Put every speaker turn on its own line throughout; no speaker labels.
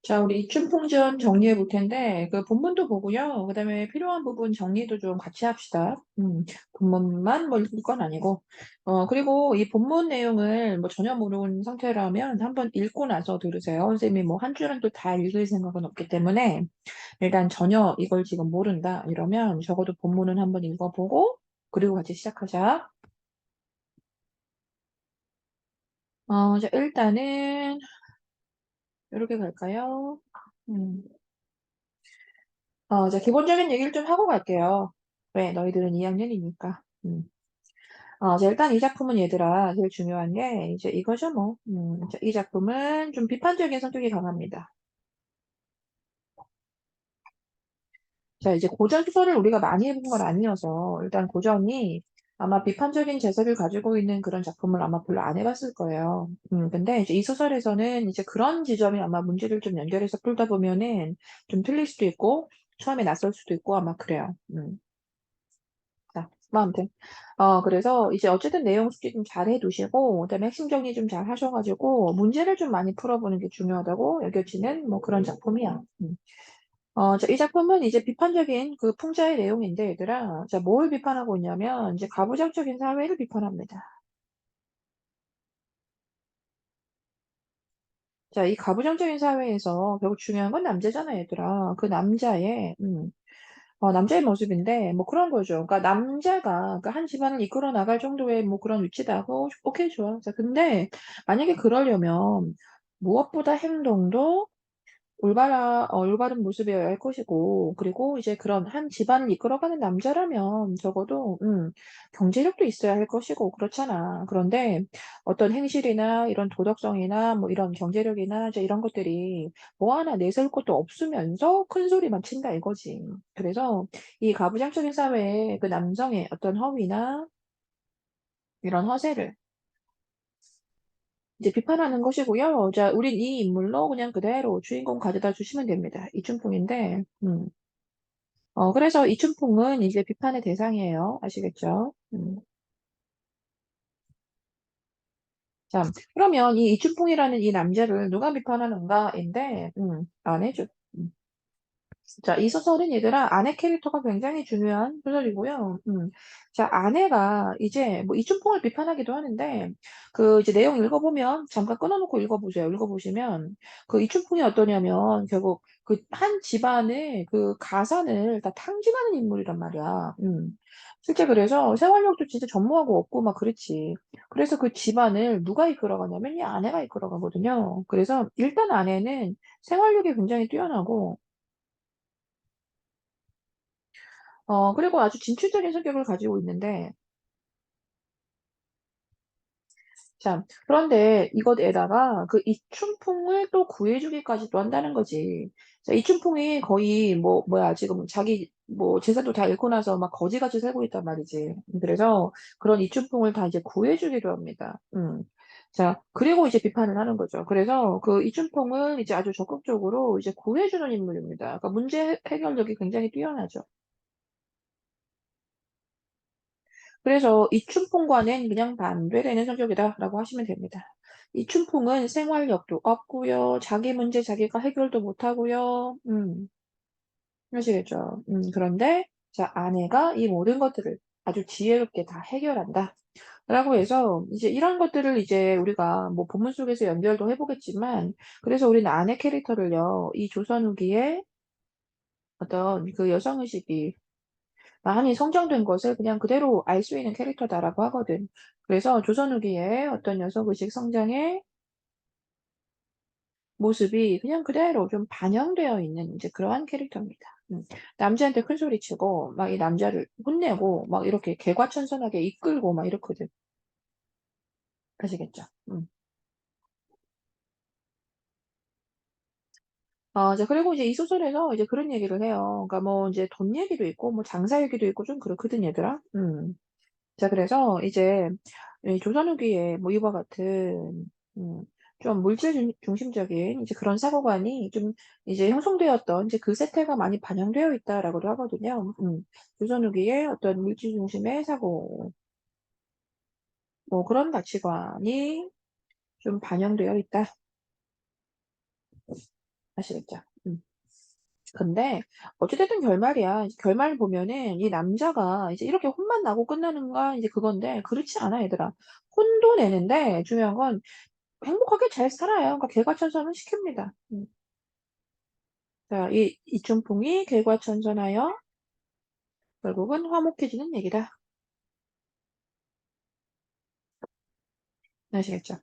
자, 우리 입춘풍전 정리해 볼 텐데, 그 본문도 보고요. 그 다음에 필요한 부분 정리도 좀 같이 합시다. 본문만 뭐 읽을 건 아니고. 그리고 이 본문 내용을 뭐 전혀 모르는 상태라면 한번 읽고 나서 들으세요. 선생님이 뭐 한 줄은 또 다 읽을 생각은 없기 때문에, 일단 전혀 이걸 지금 모른다. 이러면 적어도 본문은 한번 읽어보고, 그리고 같이 시작하자. 자, 일단은, 이렇게 갈까요? 음. 자, 기본적인 얘기를 좀 하고 갈게요. 왜? 너희들은 2학년이니까. 자, 일단 이 작품은 얘들아, 제일 중요한 게 이제 이거죠, 뭐. 자, 이 작품은 좀 비판적인 성격이 강합니다. 자, 이제 고전 소설을 우리가 많이 해본 건 아니어서, 일단 고전이 아마 비판적인 재세를 가지고 있는 그런 작품을 아마 별로 안 해봤을 거예요. 근데 이제 이 소설에서는 이제 그런 지점이 아마 문제를 좀 연결해서 풀다 보면은 좀 틀릴 수도 있고, 처음에 낯설 수도 있고 아마 그래요. 자, 뭐 아무튼 그래서 이제 어쨌든 내용 숙지 좀 잘 해두시고 그다음에 핵심 정리 좀 잘 하셔가지고 문제를 좀 많이 풀어보는 게 중요하다고 여겨지는 뭐 그런 작품이야. 자, 이 작품은 이제 비판적인 그 풍자의 내용인데 얘들아, 자, 뭘 비판하고 있냐면 이제 가부장적인 사회를 비판합니다. 자, 이 가부장적인 사회에서 결국 중요한 건 남자잖아, 얘들아. 그 남자의 모습인데, 뭐 그런 거죠. 그러니까 남자가 그 한 집안을 이끌어 나갈 정도의 뭐 그런 위치다고, 오케이, 좋아. 자, 근데 만약에 그러려면 무엇보다 행동도 올바른 모습이어야 할 것이고, 그리고 이제 그런 한 집안을 이끌어가는 남자라면 적어도, 경제력도 있어야 할 것이고, 그렇잖아. 그런데 어떤 행실이나 이런 도덕성이나 뭐 이런 경제력이나 이제 이런 것들이 뭐 하나 내세울 것도 없으면서 큰 소리만 친다 이거지. 그래서 이 가부장적인 사회에 그 남성의 어떤 허위나 이런 허세를 이제 비판하는 것이고요. 자, 우린 이 인물로 그냥 그대로 주인공 가져다 주시면 됩니다. 이춘풍인데, 그래서 이춘풍은 이제 비판의 대상이에요. 아시겠죠? 자, 그러면 이 이춘풍이라는 이 남자를 누가 비판하는가인데, 안 해줘. 자, 이 소설은 얘들아, 아내 캐릭터가 굉장히 중요한 소설이고요. 자, 아내가 이제 뭐 이춘풍을 비판하기도 하는데, 그 이제 내용 읽어보면, 잠깐 끊어놓고 읽어보세요. 읽어보시면, 그 이춘풍이 어떠냐면, 결국 그 한 집안의 그 가산을 다 탕진하는 인물이란 말이야. 실제 그래서 생활력도 진짜 전무하고 없고 막 그렇지. 그래서 그 집안을 누가 이끌어가냐면 이 아내가 이끌어가거든요. 그래서 일단 아내는 생활력이 굉장히 뛰어나고, 그리고 아주 진취적인 성격을 가지고 있는데, 자, 그런데 이것에다가 그 이춘풍을 또 구해주기까지도 한다는 거지. 자, 이춘풍이 거의 지금 자기 재산도 다 잃고 나서 막 거지같이 살고 있단 말이지. 그래서 그런 이춘풍을 다 이제 구해주기도 합니다. 자, 그리고 이제 비판을 하는 거죠. 그래서 그 이춘풍을 이제 아주 적극적으로 이제 구해주는 인물입니다. 그러니까 문제 해결력이 굉장히 뛰어나죠. 그래서 이춘풍과는 그냥 반대되는 성격이다라고 하시면 됩니다. 이춘풍은 생활력도 없고요. 자기 문제 자기가 해결도 못하고요. 아시겠죠? 그런데 자, 아내가 이 모든 것들을 아주 지혜롭게 다 해결한다. 라고 해서 이제 이런 것들을 이제 우리가 뭐 본문 속에서 연결도 해보겠지만 그래서 우리는 아내 캐릭터를요. 이 조선 후기에 어떤 그 여성의식이 많이 성장된 것을 그냥 그대로 알 수 있는 캐릭터다라고 하거든. 그래서 조선 후기에 어떤 녀석의식 성장의 모습이 그냥 그대로 좀 반영되어 있는 이제 그러한 캐릭터입니다. 남자한테 큰 소리 치고 막 이 남자를 혼내고 막 이렇게 개과천선하게 이끌고 막 이렇거든. 아시겠죠? 이제 그리고 이제 이 소설에서 이제 그런 얘기를 해요. 그러니까 뭐 이제 돈 얘기도 있고 뭐 장사 얘기도 있고 좀 그렇거든 얘들아. 자, 그래서 이제 이 조선 후기에 뭐 이와 같은 좀 물질 중심적인 이제 그런 사고관이 좀 이제 형성되었던 이제 그 세태가 많이 반영되어 있다라고도 하거든요. 조선 후기에 어떤 물질 중심의 사고, 뭐 그런 가치관이 좀 반영되어 있다. 아시겠죠? 근데 어찌됐든 결말이야. 이제 결말 보면은 이 남자가 이제 이렇게 혼만 나고 끝나는가 이제 그건데 그렇지 않아 얘들아. 혼도 내는데 중요한 건 행복하게 잘 살아요. 그러니까 개과천선은 시킵니다. 자, 이 이춘풍이 개과천선하여 결국은 화목해지는 얘기다. 아시겠죠?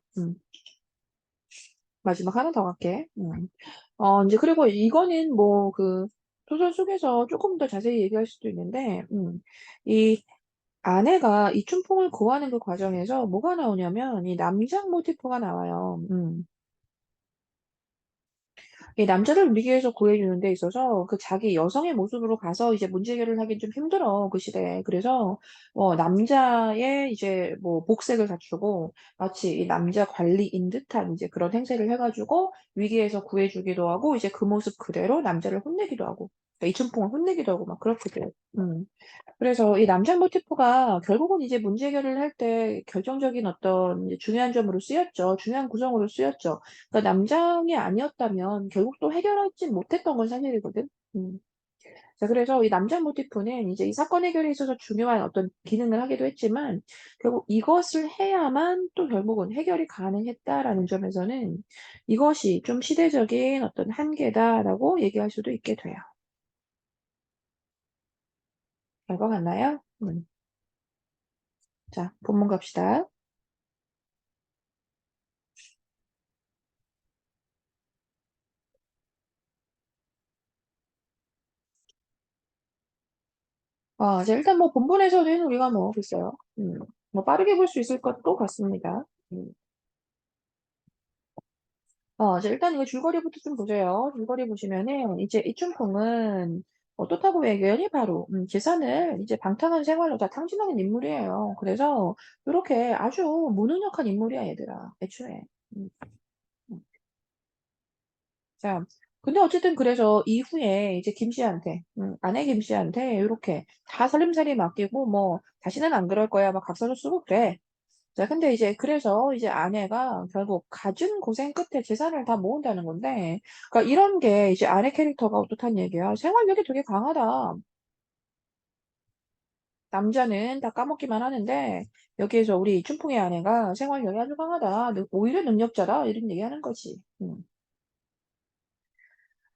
마지막 하나 더 갈게. 이제 그리고 이거는 뭐 그 소설 속에서 조금 더 자세히 얘기할 수도 있는데, 이 아내가 이춘풍을 구하는 그 과정에서 뭐가 나오냐면 이 남장 모티프가 나와요. 이 남자를 위기에서 구해주는 데 있어서 그 자기 여성의 모습으로 가서 이제 문제 해결을 하긴 좀 힘들어, 그 시대에. 그래서, 남자의 이제 뭐 복색을 갖추고 마치 이 남자 관리인 듯한 이제 그런 행세를 해가지고 위기에서 구해주기도 하고 이제 그 모습 그대로 남자를 혼내기도 하고, 그러니까 이춘풍을 혼내기도 하고 막 그렇게 돼. 그래서 이 남장 모티프가 결국은 이제 문제 해결을 할 때 결정적인 어떤 이제 중요한 점으로 쓰였죠. 중요한 구성으로 쓰였죠. 그러니까 남장이 아니었다면 결국 또 해결하지 못했던 건 사실이거든. 자, 그래서 이 남장 모티프는 이제 이 사건 해결에 있어서 중요한 어떤 기능을 하기도 했지만 결국 이것을 해야만 또 결국은 해결이 가능했다라는 점에서는 이것이 좀 시대적인 어떤 한계다라고 얘기할 수도 있게 돼요. 알 것 같나요? 자, 본문 갑시다. 이제 일단 뭐 본문에서는 우리가 뭐 글쎄요. 뭐 빠르게 볼 수 있을 것도 같습니다. 이제 일단 이거 줄거리부터 좀 보세요. 줄거리 보시면은 이제 이춘풍은 어떻다고 얘기하니 바로 재산을 이제 방탕한 생활로 다 탕진하는 인물이에요. 그래서 이렇게 아주 무능력한 인물이야 얘들아. 애초에. 음, 음. 자, 근데 어쨌든 그래서 이후에 이제 김 씨한테, 아내 김 씨한테 이렇게 다 살림살이 맡기고 뭐 다시는 안 그럴 거야 막 각서를 쓰고 그래. 자, 근데 이제 그래서 이제 아내가 결국 갖은 고생 끝에 재산을 다 모은다는 건데, 그러니까 이런 게 이제 아내 캐릭터가 어떻단 얘기야? 생활력이 되게 강하다. 남자는 다 까먹기만 하는데 여기에서 우리 춘풍의 아내가 생활력이 아주 강하다. 오히려 능력자다. 이런 얘기하는 거지.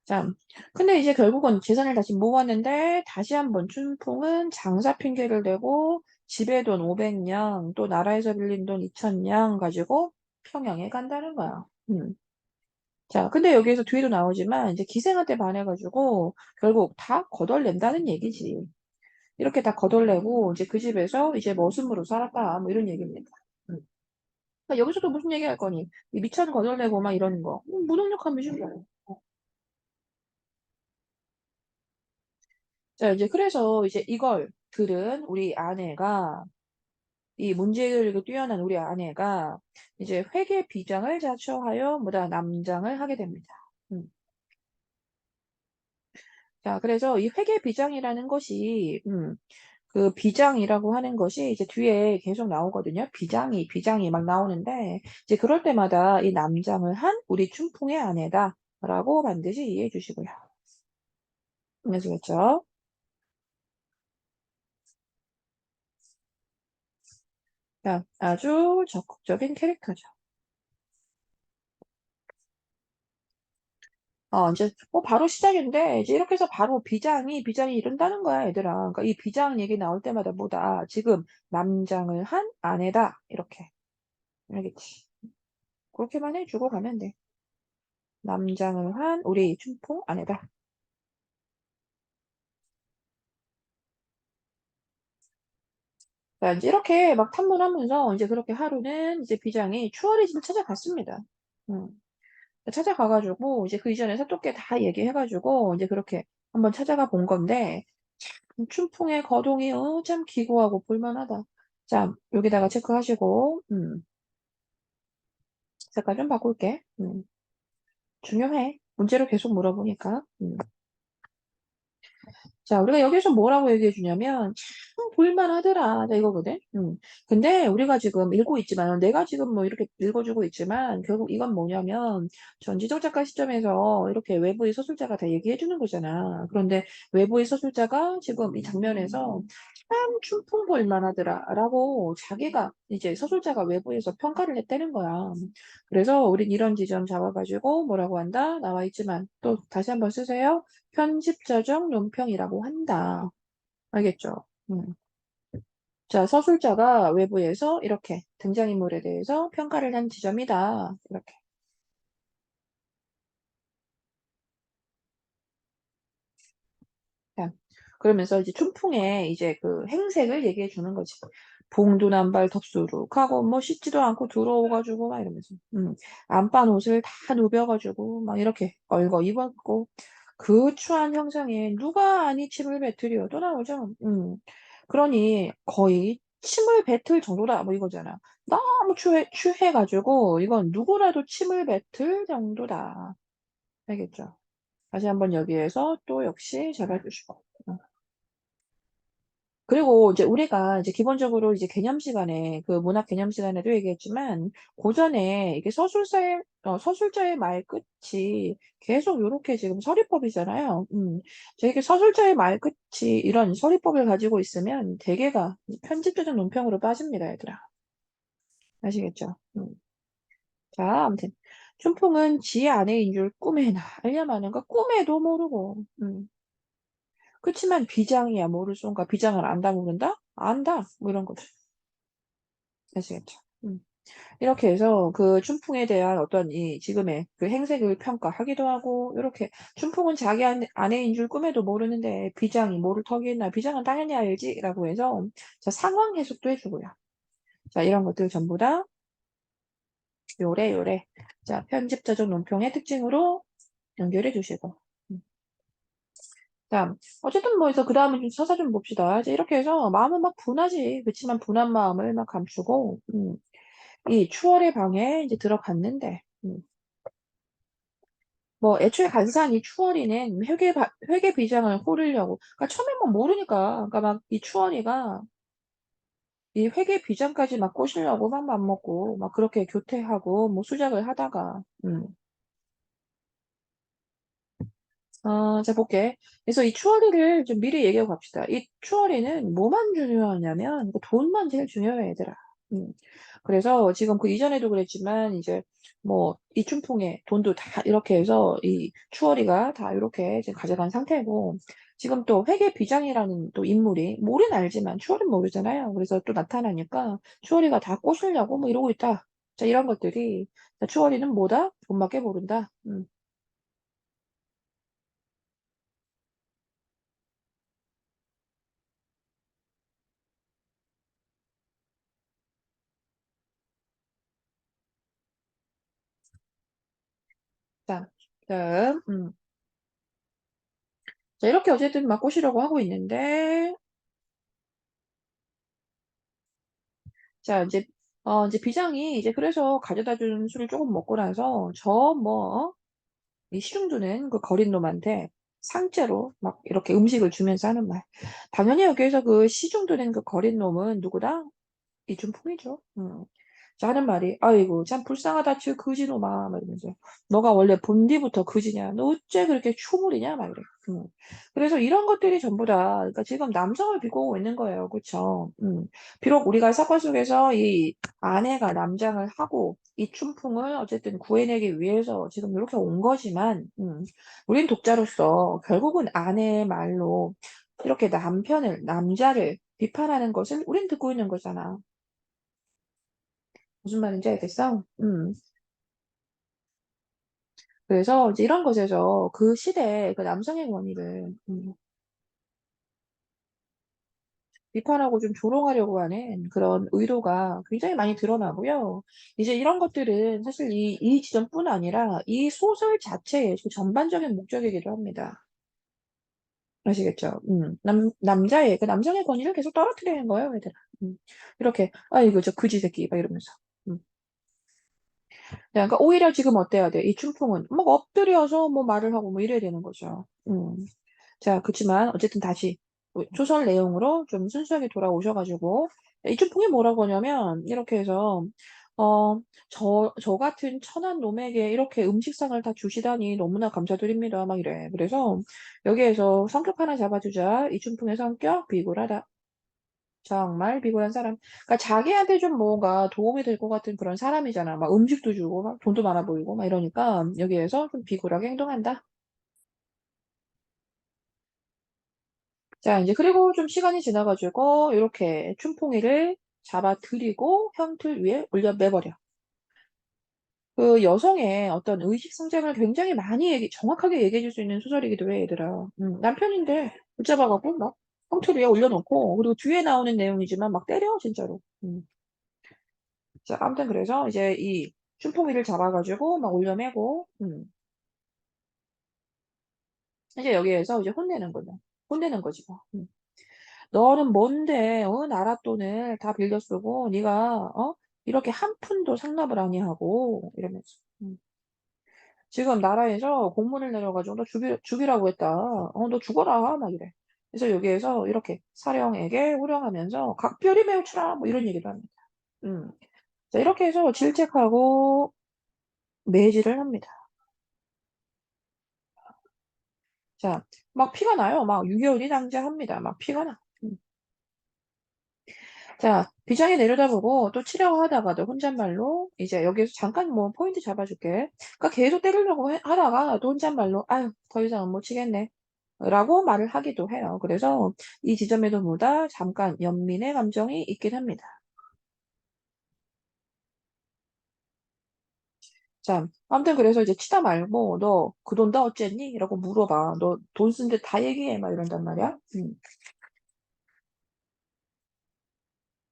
자, 근데 이제 결국은 재산을 다시 모았는데 다시 한번 춘풍은 장사 핑계를 대고 집에 돈 500냥 또 나라에서 빌린 돈 2,000냥 가지고 평양에 간다는 거야. 자, 근데 여기에서 뒤에도 나오지만 이제 기생한테 반해가지고 결국 다 거덜낸다는 얘기지. 이렇게 다 거덜내고 이제 그 집에서 이제 머슴으로 살았다. 뭐 이런 얘기입니다. 음. 그러니까 여기서도 무슨 얘기 할 거니? 이 미천 거덜내고 막 이러는 거. 무능력한 미신이야. 자, 이제 그래서 이제 이걸 들은 우리 아내가 이 문제를 뛰어난 우리 아내가 이제 회계 비장을 자처하여 뭐다 남장을 하게 됩니다. 음. 자, 그래서 이 회계 비장이라는 것이 그 비장이라고 하는 것이 이제 뒤에 계속 나오거든요. 비장이 막 나오는데 이제 그럴 때마다 이 남장을 한 우리 춘풍의 아내다라고 반드시 이해해 주시고요. 아시겠죠? 자, 아주 적극적인 캐릭터죠. 이제 바로 시작인데 이제 이렇게 해서 바로 비장이 이른다는 거야, 얘들아. 그러니까 이 비장 얘기 나올 때마다 뭐다. 지금 남장을 한 아내다. 이렇게. 알겠지? 그렇게만 해주고 가면 돼. 남장을 한 우리 춘풍 아내다. 자, 이제 이렇게 막 탐문하면서 이제 그렇게 하루는 이제 비장이 추월의 집을 찾아갔습니다. 음. 찾아가가지고 이제 그 이전에 사또께 다 얘기해가지고 이제 그렇게 한번 찾아가 본 건데 참 춘풍의 거동이 참 기구하고 볼만하다. 자, 여기다가 체크하시고 색깔 좀 바꿀게. 중요해. 문제로 계속 물어보니까. 자, 우리가 여기서 뭐라고 얘기해 주냐면, 참 볼만하더라. 자, 이거거든. 근데 우리가 지금 읽고 있지만, 내가 지금 뭐 이렇게 읽어주고 있지만, 결국 이건 뭐냐면, 전지적 작가 시점에서 이렇게 외부의 서술자가 다 얘기해 주는 거잖아. 그런데 외부의 서술자가 지금 이 장면에서 참 춘풍 볼만하더라. 라고 자기가 이제 서술자가 외부에서 평가를 했다는 거야. 그래서 우린 이런 지점 잡아가지고 뭐라고 한다? 나와 있지만, 또 다시 한번 쓰세요. 편집자적 논평이라고 한다. 알겠죠? 자, 서술자가 외부에서 이렇게 등장인물에 대해서 평가를 한 지점이다. 이렇게. 자, 그러면서 이제 춘풍의 이제 그 행색을 얘기해 주는 거지. 봉두남발 덥수룩하고 뭐 씻지도 않고 들어오가지고 막 이러면서 안반 옷을 다 누벼가지고 막 이렇게 얼거 입었고 그 추한 형상에 누가 아니 침을 뱉으리요 또 나오죠. 그러니 거의 침을 뱉을 정도다 뭐 이거잖아. 너무 취해가지고 이건 누구라도 침을 뱉을 정도다. 알겠죠? 다시 한번 여기에서 또 역시 잡아주시고. 그리고 이제 우리가 이제 기본적으로 이제 개념 시간에 그 문학 개념 시간에도 얘기했지만 고전에 이게 서술자의 말끝이 계속 요렇게 지금 서리법이잖아요. 저게 서술자의 말끝이 이런 서리법을 가지고 있으면 대개가 편집자적 논평으로 빠집니다, 얘들아. 아시겠죠? 자, 아무튼 춘풍은 지 아내인 줄 꿈에나 알려마는 거 꿈에도 모르고 그치만 비장이야 모를 순가 비장을 안다 모른다? 안다 뭐 이런 거죠. 아시겠죠? 이렇게 해서 그 춘풍에 대한 어떤 이 지금의 그 행색을 평가하기도 하고 이렇게 춘풍은 자기 아내인 줄 꿈에도 모르는데 비장이 모를 턱이 있나 비장은 당연히 알지라고 해서 자 상황 해석도 해주고요. 자 이런 것들 전부 다 요래 자 편집자적 논평의 특징으로 연결해 주시고 자, 어쨌든 뭐 해서 그 다음에 좀 서사 좀 봅시다. 이제 이렇게 해서 마음은 막 분하지. 그치만 분한 마음을 막 감추고, 이 추월의 방에 이제 들어갔는데, 뭐 애초에 간사한 이 추월이는 회계 비장을 호르려고, 그러니까 처음에 뭐 모르니까, 그러니까 막 이 추월이가 이 회계 비장까지 막 꼬시려고 막 맘먹고, 막 그렇게 교태하고, 뭐 수작을 하다가, 자, 볼게. 그래서 이 추월이를 좀 미리 얘기하고 갑시다. 이 추월이는 뭐만 중요하냐면, 그 돈만 제일 중요해, 얘들아. 음. 그래서 지금 그 이전에도 그랬지만, 이제 뭐, 이춘풍에 돈도 다 이렇게 해서 이 추월이가 다 이렇게 지금 가져간 상태고, 지금 또 회계비장이라는 또 인물이, 모르는 알지만 추월은 모르잖아요. 그래서 또 나타나니까 추월이가 다 꼬시려고 뭐 이러고 있다. 자, 이런 것들이, 자, 추월이는 뭐다? 돈밖에 모른다. 자, 다음, 자, 이렇게 어쨌든 막 꼬시려고 하고 있는데, 자, 이제 비장이 이제 그래서 가져다 준 술을 조금 먹고 나서, 이 시중두는 그 거린 놈한테 상째로 막 이렇게 음식을 주면서 하는 말. 당연히 여기에서 그 시중두는 그 거린 놈은 누구다? 이준풍이죠. 자, 하는 말이, 아이고, 참 불쌍하다, chứ, 그지놈아. 막 이러면서. 너가 원래 본디부터 그지냐? 너 어째 그렇게 추물이냐? 막 이래. 그래서 이런 것들이 전부 다, 그러니까 지금 남성을 비꼬고 있는 거예요. 그쵸? 비록 우리가 사건 속에서 이 아내가 남장을 하고, 이 춘풍을 어쨌든 구해내기 위해서 지금 이렇게 온 거지만, 우린 독자로서 결국은 아내의 말로 이렇게 남자를 비판하는 것을 우린 듣고 있는 거잖아. 무슨 말인지 알겠어? 그래서 이제 이런 것에서 그 시대의 그 남성의 권위를 비판하고 좀 조롱하려고 하는 그런 의도가 굉장히 많이 드러나고요. 이제 이런 것들은 사실 이 지점뿐 아니라 이 소설 자체의 그 전반적인 목적이기도 합니다. 아시겠죠? 남자의, 그 남성의 권위를 계속 떨어뜨리는 거예요, 얘들아. 이렇게, 아이고, 저 그지 새끼, 막 이러면서. 음. 그러니까 오히려 지금 어때야 돼? 이 춘풍은 막 엎드려서 뭐 말을 하고 뭐 이래야 되는 거죠. 자, 그치만 어쨌든 다시 소설 내용으로 좀 순수하게 돌아오셔가지고 이춘풍이 뭐라고 하냐면 이렇게 해서 어, 저 같은 천한 놈에게 이렇게 음식상을 다 주시다니 너무나 감사드립니다. 막 이래. 그래서 여기에서 성격 하나 잡아주자. 이춘풍의 성격 비굴하다. 정말 비굴한 사람. 그러니까 자기한테 좀 뭔가 도움이 될 것 같은 그런 사람이잖아. 막 음식도 주고 막 돈도 많아 보이고 막 이러니까 여기에서 좀 비굴하게 행동한다. 자, 이제 그리고 좀 시간이 지나가지고 이렇게 춘풍이를 잡아들이고 형틀 위에 올려 매버려. 그 여성의 어떤 의식 성장을 굉장히 많이 정확하게 얘기해 줄 수 있는 소설이기도 해, 얘들아. 남편인데 붙잡아갖고 막 형틀 위에 올려놓고 그리고 뒤에 나오는 내용이지만 막 때려, 진짜로. 자, 아무튼 그래서 이제 이 춘풍이를 잡아가지고 막 올려매고, 이제 여기에서 이제 혼내는 거죠. 혼내는 거지 뭐. 너는 뭔데 나라 돈을 다 빌려 쓰고 네가 이렇게 한 푼도 상납을 아니하고 이러면서 지금 나라에서 공문을 내려가지고 너 죽이라고 했다. 너 죽어라 막 이래. 그래서 여기에서 이렇게 사령에게 호령하면서 각별히 매우 추라 뭐 이런 얘기를 합니다. 음. 자, 이렇게 해서 질책하고 매질을 합니다. 자, 막 피가 나요. 막 6개월이 낭자합니다. 막 피가 나. 자, 비장이 내려다보고 또 치려고 하다가도 혼잣말로 이제 여기서 잠깐 뭐 포인트 잡아줄게. 그러니까 계속 때리려고 하다가 또 혼잣말로 아유 더 이상은 못 치겠네. 라고 말을 하기도 해요. 그래서 이 지점에도 보다 잠깐 연민의 감정이 있긴 합니다. 자, 아무튼 그래서 이제 치다 말고 너 그 돈 다 어쨌니? 라고 물어봐. 너 돈 쓴 데 다 얘기해. 막 이런단 말이야.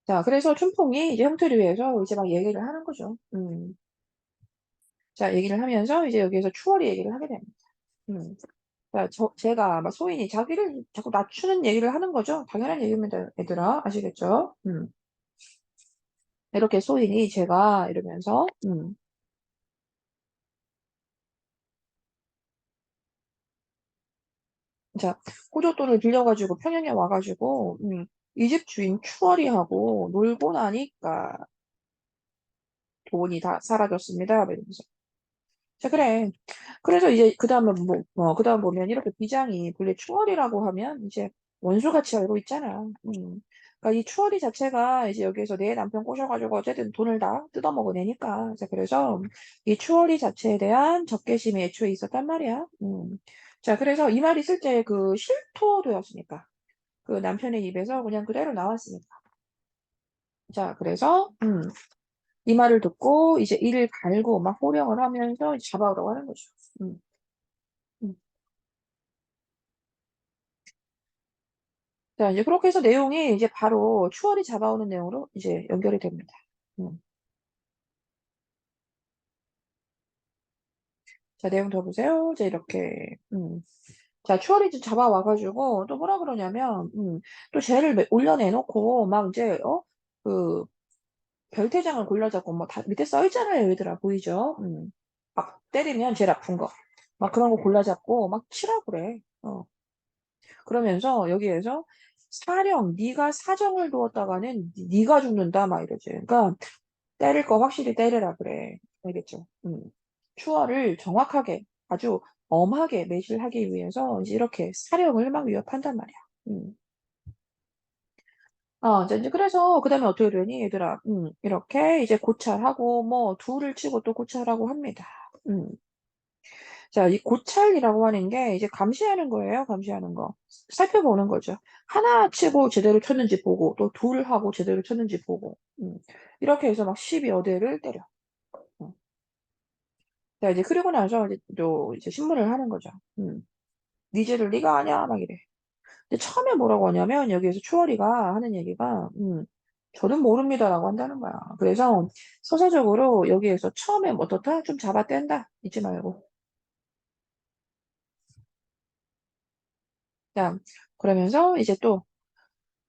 자, 그래서 춘풍이 이제 형태를 위해서 이제 막 얘기를 하는 거죠. 자, 얘기를 하면서 이제 여기에서 추월이 얘기를 하게 됩니다. 음. 자, 제가 막 소인이 자기를 자꾸 낮추는 얘기를 하는 거죠. 당연한 얘기입니다, 얘들아. 아시겠죠? 이렇게 소인이 제가 이러면서, 자, 호조돈을 빌려가지고 평양에 와가지고, 이 집 주인 추월이하고 놀고 나니까 돈이 다 사라졌습니다. 막 이러면서. 자, 그래. 그래서 이제 그 다음에 그 다음 보면 이렇게 비장이 본래 추월이라고 하면 이제 원수같이 알고 있잖아. 그러니까 이 추월이 자체가 이제 여기에서 내 남편 꼬셔가지고 어쨌든 돈을 다 뜯어먹어내니까. 자, 그래서 이 추월이 자체에 대한 적개심이 애초에 있었단 말이야. 자, 그래서 이 말이 실제 그 실토되었으니까. 그 남편의 입에서 그냥 그대로 나왔으니까. 자, 그래서, 이 말을 듣고 이제 이를 갈고 막 호령을 하면서 이제 잡아오라고 하는 거죠. 음, 음. 자, 이제 그렇게 해서 내용이 이제 바로 추월이 잡아오는 내용으로 이제 연결이 됩니다. 음. 자, 내용 더 보세요. 이제 이렇게, 자, 추월이 이제 잡아와가지고 또 뭐라 그러냐면, 또 쟤를 올려내놓고 막 이제, 그, 별태장을 골라잡고 뭐 다 밑에 써있잖아요, 얘들아. 보이죠? 막 때리면 제일 아픈 거. 막 그런 거 골라잡고 막 치라고 그래. 그러면서 여기에서 사령, 네가 사정을 두었다가는 네가 죽는다 막 이러지. 그러니까 때릴 거 확실히 때리라 그래. 알겠죠? 추월을 정확하게 아주 엄하게 매질하기 위해서 이제 이렇게 사령을 막 위협한단 말이야. 음. 이제 그래서 그다음에 어떻게 되니 얘들아? 이렇게 이제 고찰하고 뭐 둘을 치고 또 고찰하고 합니다. 음. 자, 이 고찰이라고 하는 게 이제 감시하는 거예요. 감시하는 거. 살펴보는 거죠. 하나 치고 제대로 쳤는지 보고 또 둘 하고 제대로 쳤는지 보고. 이렇게 해서 막 12여대를 때려. 음. 자, 이제 그리고 나서 이제 또 이제 신문을 하는 거죠. 니 죄를 네가 아냐 막 이래. 근데 처음에 뭐라고 하냐면 여기에서 추월이가 하는 얘기가 저는 모릅니다라고 한다는 거야. 그래서 서사적으로 여기에서 처음에 어떻다? 좀 잡아뗀다. 잊지 말고. 자, 그러면서 이제 또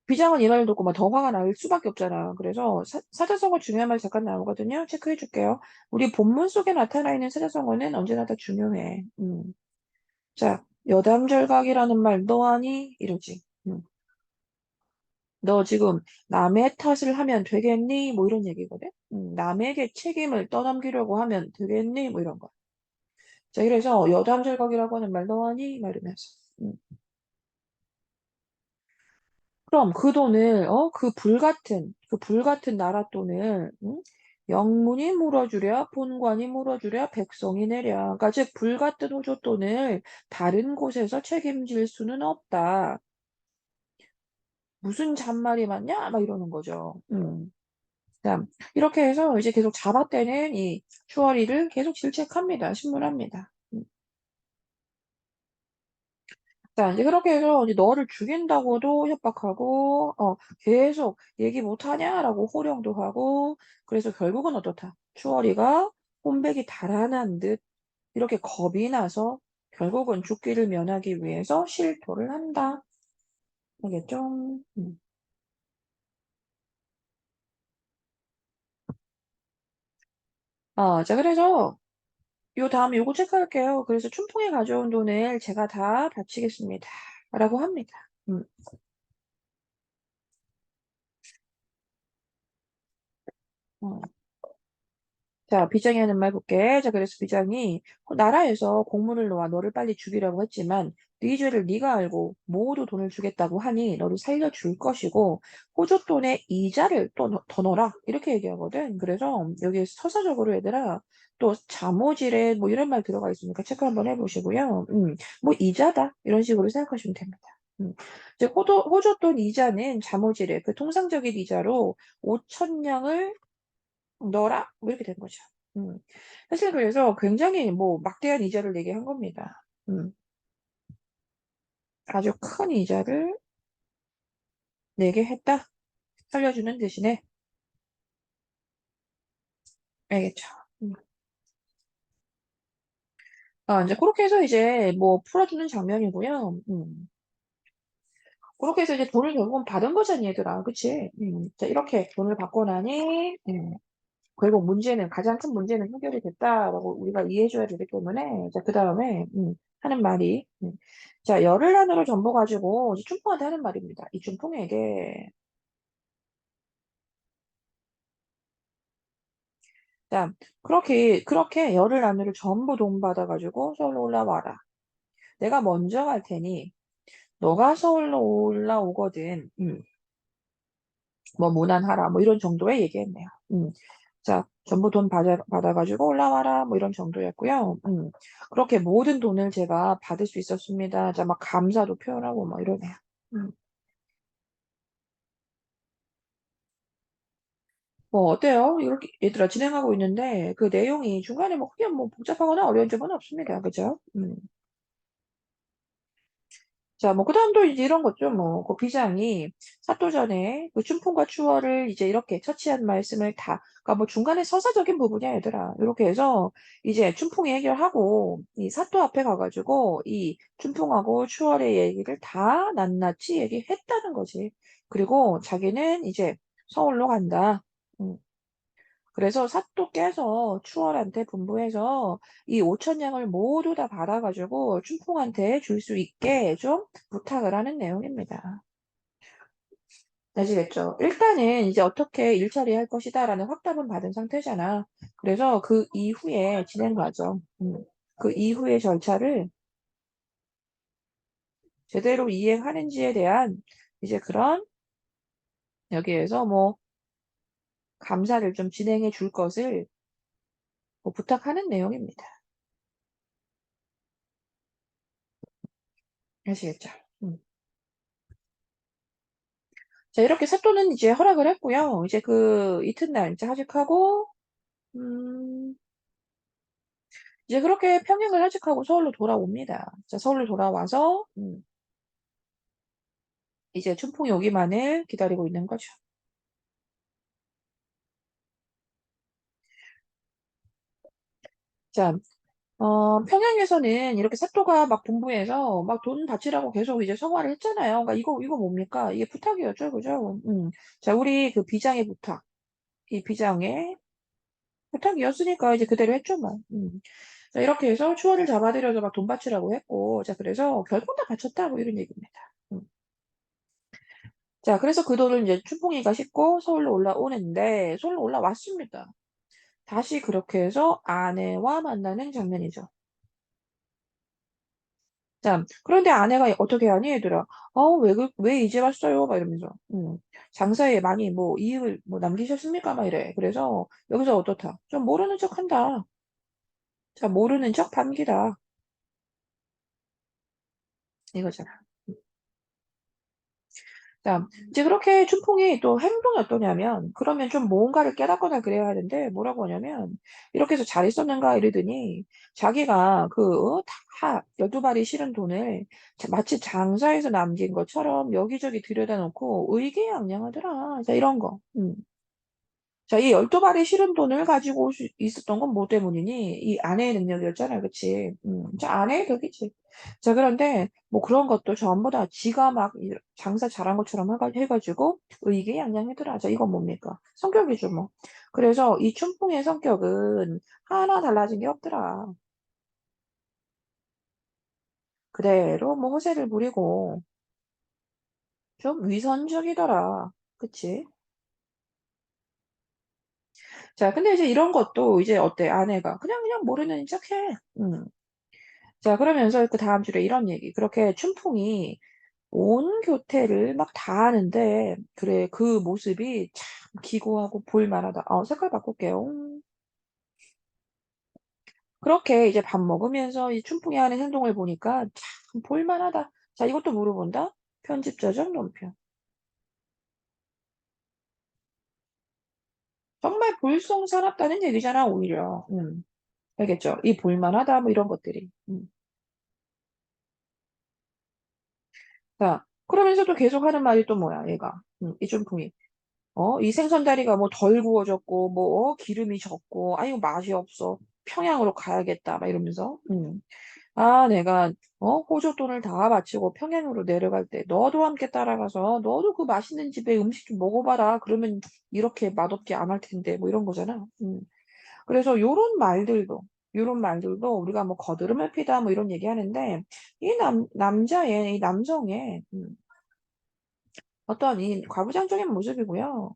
비장은 이 말을 듣고 막 더 화가 날 수밖에 없잖아. 그래서 사자성어 중요한 말 잠깐 나오거든요. 체크해 줄게요. 우리 본문 속에 나타나 있는 사자성어는 언제나 다 중요해. 자, 여담절각이라는 말 너 아니? 이러지. 너 지금 남의 탓을 하면 되겠니? 뭐 이런 얘기거든. 남에게 책임을 떠넘기려고 하면 되겠니? 뭐 이런 거. 자, 그래서 여담절각이라고 하는 말 너 아니? 막 이러면서. 그럼 그 돈을, 그 불같은 나라 돈을, 영문이 물어주랴, 본관이 물어주랴, 백성이 내랴. 그러니까 즉, 불같은 호조 돈을 다른 곳에서 책임질 수는 없다. 무슨 잔말이 많냐? 막 이러는 거죠. 자, 이렇게 해서 이제 계속 잡아떼는 이 추어리를 계속 질책합니다. 신문합니다. 자, 이제 그렇게 해서 이제 너를 죽인다고도 협박하고, 계속 얘기 못하냐라고 호령도 하고, 그래서 결국은 어떻다. 추어리가 혼백이 달아난 듯 이렇게 겁이 나서 결국은 죽기를 면하기 위해서 실토를 한다. 알겠죠? 자, 그래서 요 다음에 요거 체크할게요. 그래서 춘풍이 가져온 돈을 제가 다 바치겠습니다. 라고 합니다. 음. 어. 자, 비장이 하는 말 볼게. 자, 그래서 비장이 나라에서 공문을 놓아 너를 빨리 죽이라고 했지만 네 죄를 네가 알고 모두 돈을 주겠다고 하니 너를 살려줄 것이고 호주돈의 이자를 또 더 넣어라. 이렇게 얘기하거든. 그래서 여기 서사적으로 얘들아 또 자모지래 뭐 이런 말 들어가 있으니까 체크 한번 해보시고요. 뭐 이자다. 이런 식으로 생각하시면 됩니다. 이제 호주돈 이자는 자모지래 그 통상적인 이자로 5천냥을 너라? 뭐 이렇게 된 거죠. 음. 사실 그래서 굉장히 뭐 막대한 이자를 내게 한 겁니다. 아주 큰 이자를 내게 했다. 살려주는 대신에. 알겠죠? 음. 이제 그렇게 해서 이제 뭐 풀어주는 장면이고요. 그렇게 해서 이제 돈을 결국은 받은 거잖니, 얘들아. 그치? 자, 이렇게 돈을 받고 나니, 결국 문제는, 가장 큰 문제는 해결이 됐다라고 우리가 이해해줘야 되기 때문에, 자, 그 다음에, 하는 말이, 자, 열을 안으로 전부 가지고, 이제 춘풍한테 하는 말입니다. 이 춘풍에게, 자, 그렇게 열을 안으로 전부 동받아가지고 서울로 올라와라. 내가 먼저 갈 테니, 너가 서울로 올라오거든, 뭐, 무난하라, 뭐, 이런 정도의 얘기했네요. 자, 전부 돈 받아가지고 올라와라, 뭐, 이런 정도였고요. 그렇게 모든 돈을 제가 받을 수 있었습니다. 자, 막 감사도 표현하고, 뭐, 이러네요. 음. 뭐, 어때요? 이렇게, 얘들아, 진행하고 있는데, 그 내용이 중간에 뭐, 크게 뭐, 복잡하거나 어려운 점은 없습니다. 그죠? 자, 뭐, 그 다음도 이제 이런 거죠. 뭐, 그 비장이 사도전에 그 춘풍과 추월을 이제 이렇게 처치한 말씀을 그러니까 뭐 중간에 서사적인 부분이야, 얘들아. 이렇게 해서 이제 춘풍이 해결하고 이 사도 앞에 가가지고 이 춘풍하고 추월의 얘기를 다 낱낱이 얘기했다는 거지. 그리고 자기는 이제 서울로 간다. 음. 그래서 사또 깨서 추월한테 분부해서 이 5천냥을 모두 다 받아가지고 춘풍한테 줄 수 있게 좀 부탁을 하는 내용입니다. 아시겠죠? 일단은 이제 어떻게 일처리 할 것이다라는 확답은 받은 상태잖아. 그래서 그 이후에 진행 과정, 그 이후의 절차를 제대로 이행하는지에 대한 이제 그런 여기에서 뭐 감사를 좀 진행해 줄 것을 뭐 부탁하는 내용입니다. 아시겠죠? 음. 자, 이렇게 사또는 이제 허락을 했고요. 이제 그 이튿날 이제 하직하고, 음, 이제 그렇게 평양을 하직하고 서울로 돌아옵니다. 자, 서울로 돌아와서, 이제 춘풍이 오기만을 기다리고 있는 거죠. 자, 평양에서는 이렇게 사또가 막 본부에서 막 돈 바치라고 계속 이제 성화를 했잖아요. 그러니까 이거 뭡니까? 이게 부탁이었죠. 그죠? 자, 우리 그 비장의 부탁. 이 비장의 부탁이었으니까 이제 그대로 했죠, 뭐. 자, 이렇게 해서 추월을 잡아들여서 막 돈 바치라고 했고, 자, 그래서 결국 다 바쳤다, 뭐 이런 얘기입니다. 음. 자, 그래서 그 돈을 이제 춘풍이가 싣고 서울로 올라오는데, 서울로 올라왔습니다. 다시 그렇게 해서 아내와 만나는 장면이죠. 자, 그런데 아내가 어떻게 하니, 얘들아? 왜 이제 왔어요? 막 이러면서. 장사에 많이 뭐 이익을 뭐 남기셨습니까? 막 이래. 그래서 여기서 어떻다? 좀 모르는 척 한다. 자, 모르는 척 반기다. 이거잖아. 자, 이제 그렇게 춘풍이 또 행동이 어떠냐면, 그러면 좀 뭔가를 깨닫거나 그래야 하는데, 뭐라고 하냐면, 이렇게 해서 잘 있었는가 이러더니, 자기가 다 12발이 실은 돈을 마치 장사해서 남긴 것처럼 여기저기 들여다 놓고 의기양양하더라. 자, 이런 거. 자, 이 12발의 실은 돈을 가지고 올 수 있었던 건 뭐 때문이니? 이 아내의 능력이었잖아. 그치? 자, 아내의 덕이지. 자, 그런데 뭐 그런 것도 전부 다 지가 막 장사 잘한 것처럼 해가지고 의기양양하더라. 자, 이건 뭡니까? 성격이죠, 뭐. 그래서 이 춘풍의 성격은 하나 달라진 게 없더라. 그대로 뭐 허세를 부리고 좀 위선적이더라. 그치? 자, 근데 이제 이런 것도 이제 어때? 아내가 그냥 모르는 척해. 자, 그러면서 그 다음 줄에 이런 얘기. 그렇게 춘풍이 온 교태를 막 다 하는데, 그래, 그 모습이 참 기고하고 볼만하다. 색깔 바꿀게요. 그렇게 이제 밥 먹으면서 이 춘풍이 하는 행동을 보니까 참 볼만하다. 자, 이것도 물어본다. 편집자적 논평. 정말 볼썽사납다는 얘기잖아, 오히려. 알겠죠? 이 볼만하다, 뭐 이런 것들이. 자, 그러면서도 계속 하는 말이 또 뭐야, 얘가. 이 춘풍이. 이 생선다리가 뭐 덜 구워졌고, 뭐, 기름이 적고, 아이고, 맛이 없어. 평양으로 가야겠다. 막 이러면서. 내가, 호주 돈을 다 바치고 평양으로 내려갈 때, 너도 함께 따라가서, 너도 그 맛있는 집에 음식 좀 먹어봐라. 그러면 이렇게 맛없게 안 할 텐데, 뭐 이런 거잖아. 그래서 요런 말들도 우리가 뭐 거드름을 피다, 뭐 이런 얘기 하는데, 이 남성의, 어떤 이 과부장적인 모습이고요.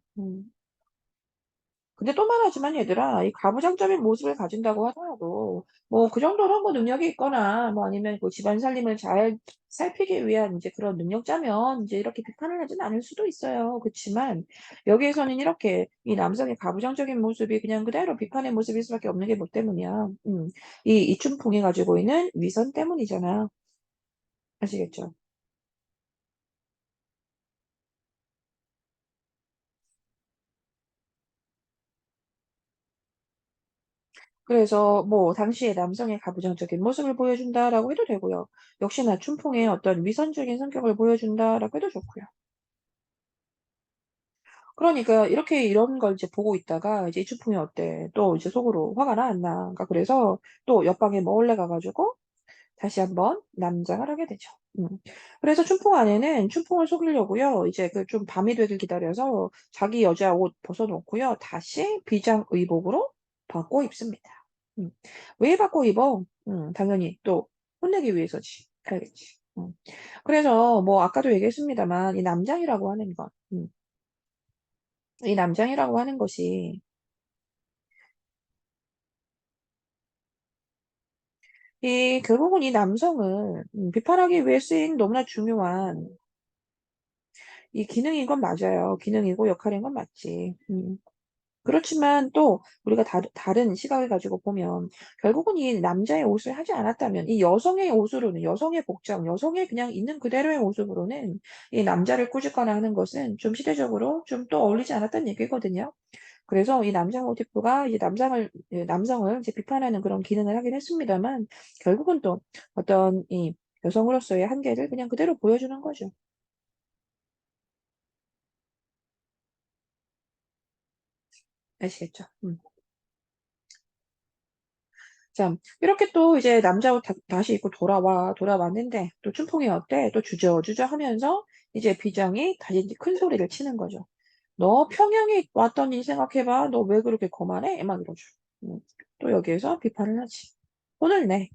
근데 또 말하지만 얘들아, 이 가부장적인 모습을 가진다고 하더라도, 뭐, 그 정도로 뭐 능력이 있거나, 뭐 아니면 그 집안 살림을 잘 살피기 위한 이제 그런 능력자면, 이제 이렇게 비판을 하진 않을 수도 있어요. 그렇지만, 여기에서는 이렇게 이 남성의 가부장적인 모습이 그냥 그대로 비판의 모습일 수밖에 없는 게 뭐 때문이야. 이 이춘풍이 가지고 있는 위선 때문이잖아. 아시겠죠? 그래서 뭐 당시의 남성의 가부장적인 모습을 보여준다라고 해도 되고요. 역시나 춘풍의 어떤 위선적인 성격을 보여준다라고 해도 좋고요. 그러니까 이렇게 이런 걸 이제 보고 있다가 이제 이 춘풍이 어때? 또 이제 속으로 화가 나 안 나? 그러니까 그래서 또 옆방에 몰래 가가지고 다시 한번 남장을 하게 되죠. 음. 그래서 춘풍 아내는 춘풍을 속이려고요. 이제 그 좀 밤이 되길 기다려서 자기 여자 옷 벗어놓고요. 다시 비장 의복으로 바꿔 입습니다. 음. 왜 바꿔 입어? 당연히 또 혼내기 위해서지. 알겠지. 그래서 뭐 아까도 얘기했습니다만 이 남장이라고 하는 것, 이 남장이라고 하는 것이 이 결국은 이 남성을 비판하기 위해 쓰인 너무나 중요한 이 기능인 건 맞아요. 기능이고 역할인 건 맞지. 그렇지만 또 우리가 다른 시각을 가지고 보면 결국은 이 남자의 옷을 하지 않았다면 이 여성의 옷으로는 여성의 복장, 여성의 그냥 있는 그대로의 모습으로는 이 남자를 꾸짖거나 하는 것은 좀 시대적으로 좀 또 어울리지 않았다는 얘기거든요. 그래서 이 남자 모티프가 이제 남성을 이제 비판하는 그런 기능을 하긴 했습니다만 결국은 또 어떤 이 여성으로서의 한계를 그냥 그대로 보여주는 거죠. 아시겠죠? 자, 이렇게 또 이제 남자 옷 다시 입고 돌아왔는데, 또 춘풍이 어때? 또 주저주저 하면서 이제 비장이 다시 이제 큰 소리를 치는 거죠. 너 평양에 왔더니 생각해봐. 너 왜 그렇게 거만해? 막 이러죠. 또 여기에서 비판을 하지. 혼을 내.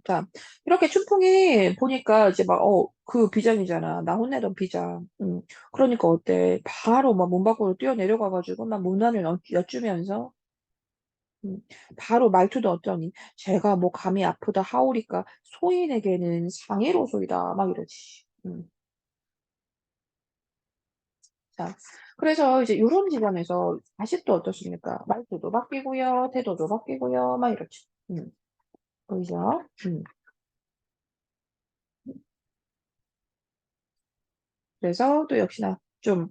자, 이렇게 춘풍이 보니까 이제 막, 그 비장이잖아. 나 혼내던 비장. 그러니까 어때? 바로 막 문 밖으로 뛰어내려가가지고 막 문안을 여쭈면서, 음, 바로 말투도 어쩌니, 제가 뭐 감이 아프다 하오리까 소인에게는 상해로소이다. 막 이러지. 자, 그래서 이제 요런 지점에서 다시 또 어떻습니까? 말투도 바뀌고요, 태도도 바뀌고요, 막 이렇지. 보이죠? 그래서 또 역시나 좀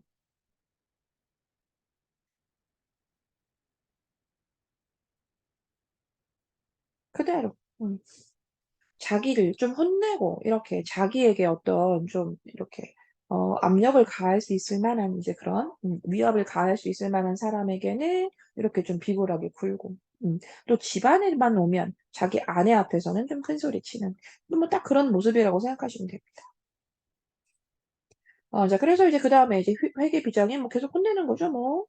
그대로, 자기를 좀 혼내고, 이렇게 자기에게 어떤 좀 이렇게, 압력을 가할 수 있을 만한 이제 그런, 위협을 가할 수 있을 만한 사람에게는 이렇게 좀 비굴하게 굴고, 또 집안에만 오면 자기 아내 앞에서는 좀 큰 소리 치는, 뭐 딱 그런 모습이라고 생각하시면 됩니다. 자, 그래서 이제 그 다음에 이제 회계 비장이 뭐 계속 혼내는 거죠, 뭐.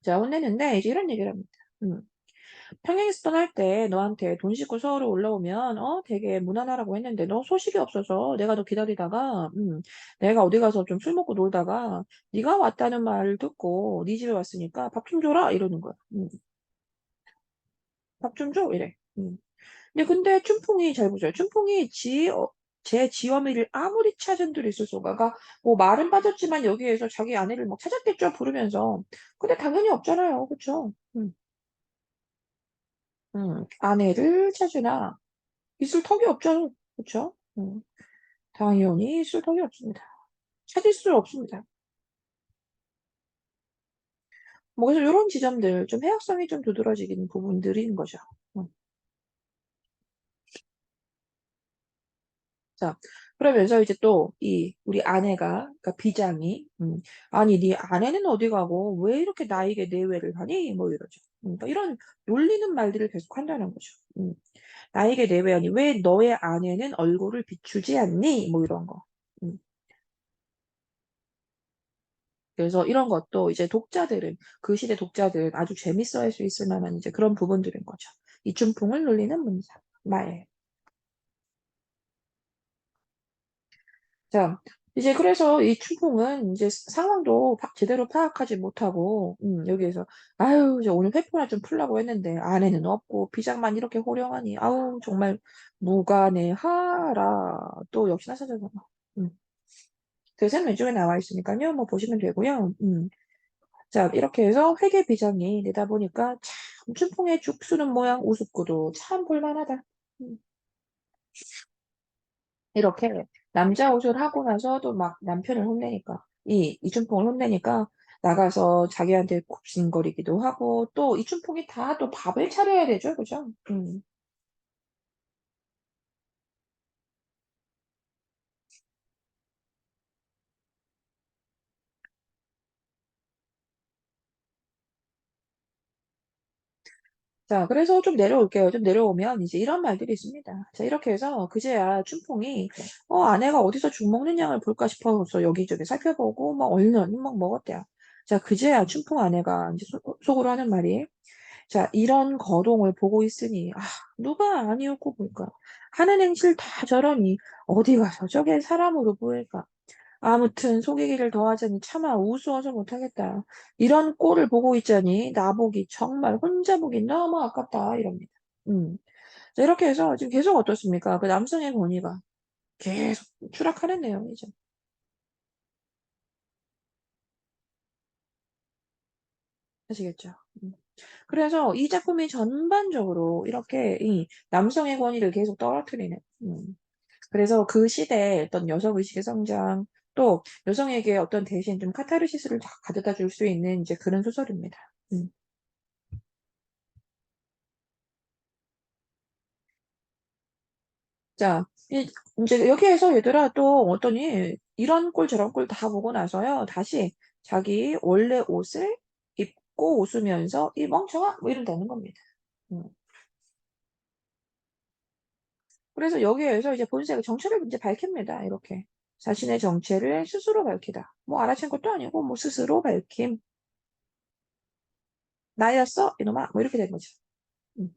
자, 혼내는데 이제 이런 얘기를 합니다. 평양에서 떠날 때 너한테 돈 싣고 서울로 올라오면 되게 무난하라고 했는데 너 소식이 없어서 내가 너 기다리다가 내가 어디 가서 좀 술 먹고 놀다가 네가 왔다는 말을 듣고 네 집에 왔으니까 밥 좀 줘라 이러는 거야. 밥 좀 줘 이래. 근데 춘풍이 잘 보죠. 춘풍이 제 지어미를 아무리 찾은 들이 있을 수가. 그러니까 뭐 말은 빠졌지만 여기에서 자기 아내를 막 찾았겠죠 부르면서. 근데 당연히 없잖아요. 그쵸? 아내를 찾으나 있을 턱이 없죠. 그쵸? 당연히 있을 턱이 없습니다. 찾을 수 없습니다. 뭐 그래서 요런 지점들 좀 해악성이 좀 두드러지는 부분들인 거죠. 음. 자, 그러면서 이제 또 우리 아내가 그러니까 비장이 "아니 네 아내는 어디 가고 왜 이렇게 나에게 내외를 하니?" 뭐 이러죠. 그러니까 이런 놀리는 말들을 계속 한다는 거죠. "나에게 내외하니 왜 너의 아내는 얼굴을 비추지 않니?" 뭐 이런 거. 음. 그래서 이런 것도 이제 독자들은 그 시대 독자들은 아주 재밌어할 수 있을 만한 이제 그런 부분들인 거죠. 이춘풍을 놀리는 문장, 말. 자, 이제 그래서 이 춘풍은 이제 상황도 제대로 파악하지 못하고, 여기에서, 아유, 이제 오늘 회포나 좀 풀라고 했는데, 아내는 없고, 비장만 이렇게 호령하니, 아우, 정말 무간해하라. 또 역시나 찾아서, 음, 대사는 왼쪽에 나와 있으니까요. 뭐 보시면 되고요. 자, 이렇게 해서 회계 비장이 내다 보니까 참 춘풍의 죽쓰는 모양 우습고도 참 볼만하다. 음, 이렇게 남자 옷을 하고 나서도 막 남편을 혼내니까, 이춘풍을 혼내니까 나가서 자기한테 굽신거리기도 하고, 또 이춘풍이 다 또 밥을 차려야 되죠. 그죠? 자, 그래서 좀 내려올게요. 좀 내려오면 이제 이런 말들이 있습니다. 자, 이렇게 해서 그제야 춘풍이 아내가 어디서 죽 먹는 양을 볼까 싶어서 여기저기 살펴보고 막 얼른 막 먹었대요. 자, 그제야 춘풍 아내가 이제 속으로 하는 말이, 자, 이런 거동을 보고 있으니 누가 아니었고 볼까? 하는 행실 다 저러니 어디 가서 저게 사람으로 보일까? 아무튼 속이기를 더하자니 차마 우스워서 못하겠다. 이런 꼴을 보고 있자니 나보기 정말 혼자 보기 너무 아깝다. 이럽니다. 음. 자, 이렇게 해서 지금 계속 어떻습니까? 그 남성의 권위가 계속 추락하는 내용이죠. 아시겠죠? 음. 그래서 이 작품이 전반적으로 이렇게 이 남성의 권위를 계속 떨어뜨리는. 그래서 그 시대의 어떤 여성의식의 성장, 또 여성에게 어떤 대신 좀 카타르시스를 가져다 줄 수 있는 이제 그런 소설입니다. 음. 자, 이제 여기에서 얘들아 또 어떠니 이런 꼴 저런 꼴 다 보고 나서요. 다시 자기 원래 옷을 입고 웃으면서 이 멍청아 뭐 이런다는 겁니다. 음. 그래서 여기에서 이제 본색의 정체를 이제 밝힙니다. 이렇게. 자신의 정체를 스스로 밝히다. 뭐 알아챈 것도 아니고 뭐 스스로 밝힘. 나였어? 이놈아. 뭐 이렇게 된 거죠. 음.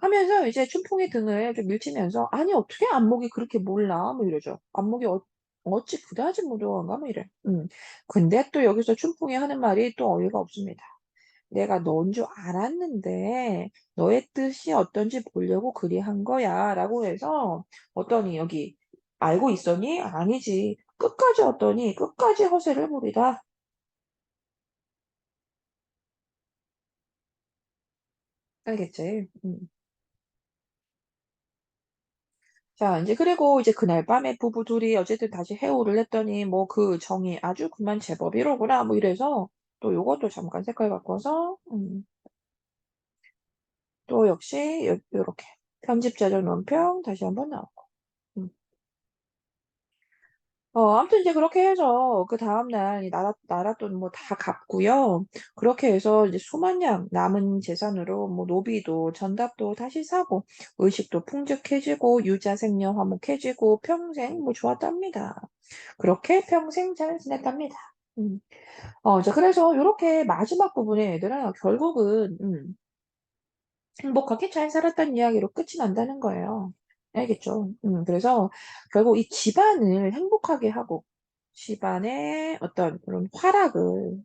하면서 이제 춘풍의 등을 좀 밀치면서 아니 어떻게 안목이 그렇게 몰라? 뭐 이러죠. 안목이 어찌 그다지 무도한가? 뭐 이래. 근데 또 여기서 춘풍이 하는 말이 또 어이가 없습니다. 내가 넌 줄 알았는데 너의 뜻이 어떤지 보려고 그리한 거야라고 해서 어떠니 여기 알고 있었니? 아니지. 끝까지 어떠니 끝까지 허세를 부리다. 알겠지? 자, 이제 그리고 이제 그날 밤에 부부 둘이 어쨌든 다시 해오를 했더니 뭐 그 정이 아주 그만 제법이로구나 뭐 이래서 또 요것도 잠깐 색깔 바꿔서 또 역시 요렇게 편집자적 논평 다시 한번 나오고. 음. 아무튼 이제 그렇게 해서 그 다음날 이 나랏돈 뭐 다 갚고요. 그렇게 해서 이제 수만양 남은 재산으로 뭐 노비도 전답도 다시 사고 의식도 풍족해지고 유자 생년 화목해지고 평생 뭐 좋았답니다. 그렇게 평생 잘 지냈답니다. 음. 자 그래서 요렇게 마지막 부분에 얘들아 결국은 행복하게 잘 살았다는 이야기로 끝이 난다는 거예요. 알겠죠? 그래서 결국 이 집안을 행복하게 하고 집안의 어떤 그런 화락을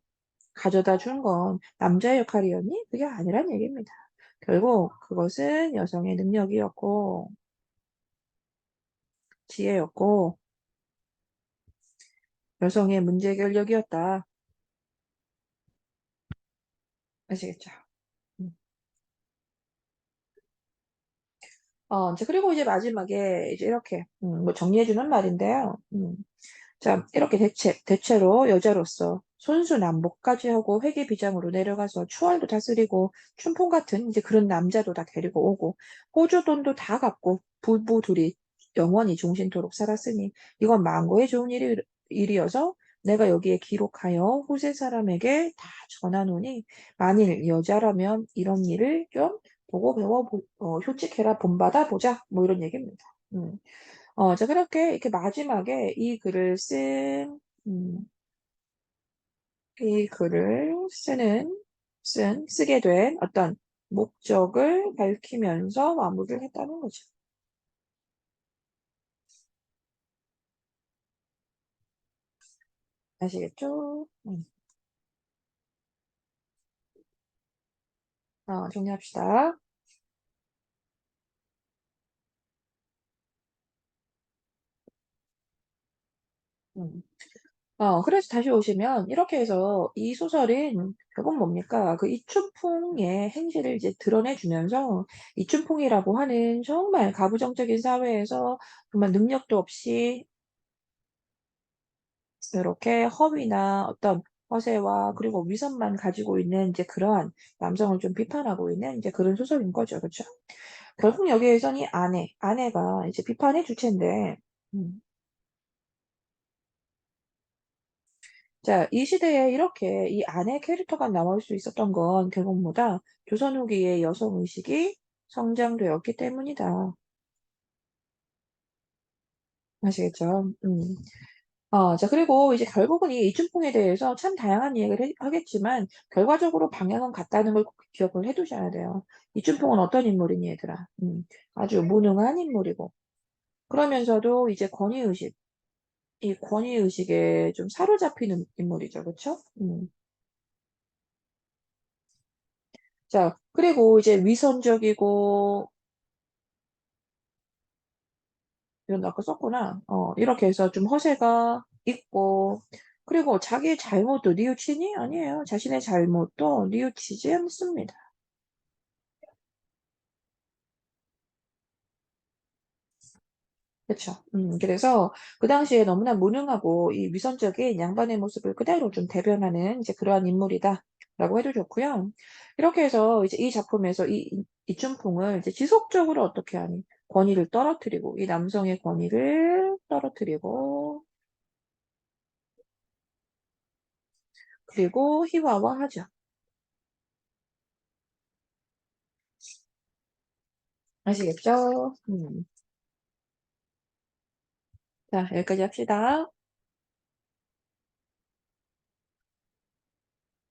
가져다 준 건 남자의 역할이었니? 그게 아니란 얘기입니다. 결국 그것은 여성의 능력이었고 지혜였고 여성의 문제 해결력이었다. 아시겠죠? 음. 이제 그리고 이제 마지막에 이제 이렇게 뭐 정리해주는 말인데요. 자, 이렇게 대체로 여자로서 손수남복까지 하고 회계비장으로 내려가서 추월도 다스리고 춘풍 같은 이제 그런 남자도 다 데리고 오고 호주돈도 다 갚고 부부 둘이 영원히 종신토록 살았으니 이건 만고의 좋은 일이어서 내가 여기에 기록하여 후세 사람에게 다 전하노니 만일 여자라면 이런 일을 좀 보고 효칙해라 본받아 보자 뭐 이런 얘기입니다. 음. 자, 그렇게 이렇게 마지막에 음, 이 글을 쓰게 된 어떤 목적을 밝히면서 마무리를 했다는 거죠. 아시겠죠? 정리합시다. 음. 그래서 다시 오시면 이렇게 해서 이 소설은 결국 뭡니까? 그 이춘풍의 행실을 이제 드러내주면서 이춘풍이라고 하는 정말 가부장적인 사회에서 정말 능력도 없이 이렇게 허위나 어떤 허세와 그리고 위선만 가지고 있는 이제 그러한 남성을 좀 비판하고 있는 이제 그런 소설인 거죠. 그쵸? 결국 여기에서는 이 아내가 이제 비판의 주체인데, 음. 자, 이 시대에 이렇게 이 아내 캐릭터가 나올 수 있었던 건 결국 뭐다? 조선 후기의 여성의식이 성장되었기 때문이다. 아시겠죠? 자, 그리고 이제 결국은 이 이춘풍에 대해서 참 다양한 이야기를 하겠지만, 결과적으로 방향은 같다는 걸 꼭 기억을 해 두셔야 돼요. 이춘풍은 어떤 인물이니, 얘들아? 아주 무능한 인물이고, 그러면서도 이제 이 권위의식에 좀 사로잡히는 인물이죠. 그쵸? 자, 그리고 이제 위선적이고, 이건 아까 썼구나. 이렇게 해서 좀 허세가 있고, 그리고 자기의 잘못도 뉘우치니? 아니에요. 자신의 잘못도 뉘우치지 않습니다. 그쵸. 그래서 그 당시에 너무나 무능하고 이 위선적인 양반의 모습을 그대로 좀 대변하는 이제 그러한 인물이다라고 해도 좋고요. 이렇게 해서 이제 이 작품에서 이춘풍을 이제 지속적으로 어떻게 하니? 권위를 떨어뜨리고, 이 남성의 권위를 떨어뜨리고, 그리고 희화화하죠. 아시겠죠? 자, 여기까지 합시다.